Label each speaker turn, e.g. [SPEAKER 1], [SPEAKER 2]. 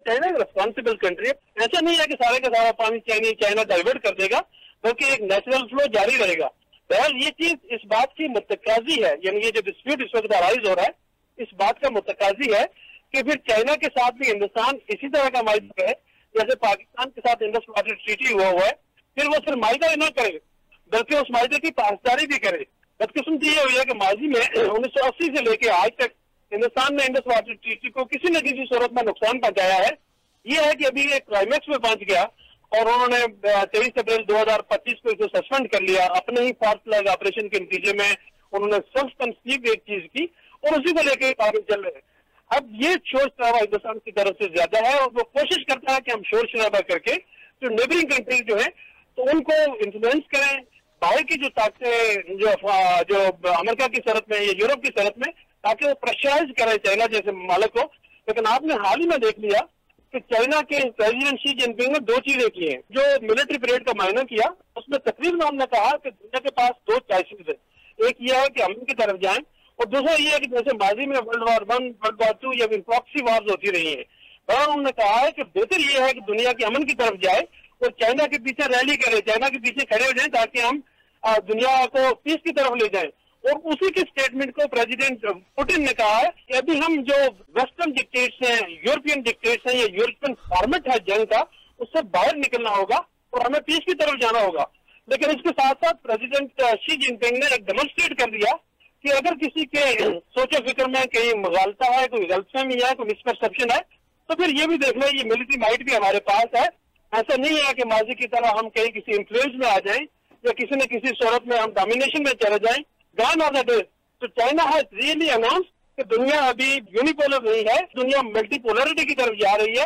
[SPEAKER 1] China एक responsible country है। ऐसा नहीं है कि सारे का सारा पानी चाइना डाइवर्ट कर देगा, बल्कि एक नेचुरल फ्लो जारी रहेगा। बहरहाल ये चीज इस बात की मुतकाजी है, यानी ये जो डिस्प्यूट इस वक्त अराइज हो रहा है, इस बात का मुतकाजी है कि फिर चाइना के साथ भी हिंदुस्तान इसी तरह का माइदा करे जैसे पाकिस्तान के साथ इंडस वाटर ट्रीटी हुआ है। फिर वो सिर्फ माइदा ही ना करे, बल्कि उस माइदे की पासदारी भी करे। बदकिस्मती ये हुई है कि माजी में 1980 से लेकर आज तक हिंदुस्तान ने इंडस वाटर ट्रीटी को किसी न किसी सूरत में नुकसान पहुंचाया है। ये है कि अभी एक क्लाइमेक्स में पहुंच गया और उन्होंने 23 अप्रैल 2025 को इसे सस्पेंड कर लिया। अपने ही फॉल्स फ्लैग ऑपरेशन के नतीजे में उन्होंने सेल्फ कंसीव एक चीज की और उसी को लेकर आगे चल रहे हैं। अब ये शोर शराबा हिंदुस्तान की तरफ से ज्यादा है और वो कोशिश करता है कि हम शोर शराबा करके जो नेबरिंग कंट्रीज जो है तो उनको इन्फ्लुएंस करें, बाहर की जो ताकतें जो अमेरिका की सरहद में या यूरोप की सरहद में, ताकि वो प्रेशराइज करे चाइना जैसे ममालिक को। लेकिन आपने हाल ही में देख लिया कि चाइना के प्रेसिडेंट शी जिनपिंग ने दो चीजें की हैं। जो मिलिट्री परेड का मायना किया उसमें तकरीबन उन्होंने कहा कि दुनिया के पास दो चॉइसेस है, एक यह है कि अमन की तरफ जाएं और दूसरा ये है कि जैसे माजी में वर्ल्ड वॉर 1, वर्ल्ड वॉर 2 या फिर प्रॉक्सी वॉर्स होती रही है। और उन्होंने कहा है कि बेहतर ये है कि दुनिया की अमन की तरफ जाए और चाइना के पीछे रैली करे, चाइना के पीछे खड़े हो जाए ताकि हम दुनिया को पीस की तरफ ले जाएं। और उसी के स्टेटमेंट को प्रेसिडेंट पुतिन ने कहा है कि अभी हम जो वेस्टर्न डिक्टेट्स हैं, यूरोपियन डिक्टेट्स हैं या यूरोपियन फॉर्मेट है जंग का, उससे बाहर निकलना होगा और हमें पीस की तरफ जाना होगा। लेकिन इसके साथ साथ प्रेसिडेंट शी जिनपिंग ने एक डेमोन्स्ट्रेट कर दिया कि अगर किसी के सोचो फिक्र में कहीं मुगालता है, कोई गलतफहमी है, कोई मिसपरसेप्शन है, तो फिर ये भी देख लो ये मिलिट्री माइट भी हमारे पास है। ऐसा नहीं है कि माजी की तरह हम कहीं किसी इन्फ्लुएंस में आ जाएं या किसी न किसी सूरत में हम डोमिनेशन में चले जाएं। गॉन ऑफ द डे तो चाइना हैज रियली अनाउंस कि दुनिया अभी यूनिपोलर नहीं है, दुनिया मल्टीपोलरिटी की तरफ जा रही है।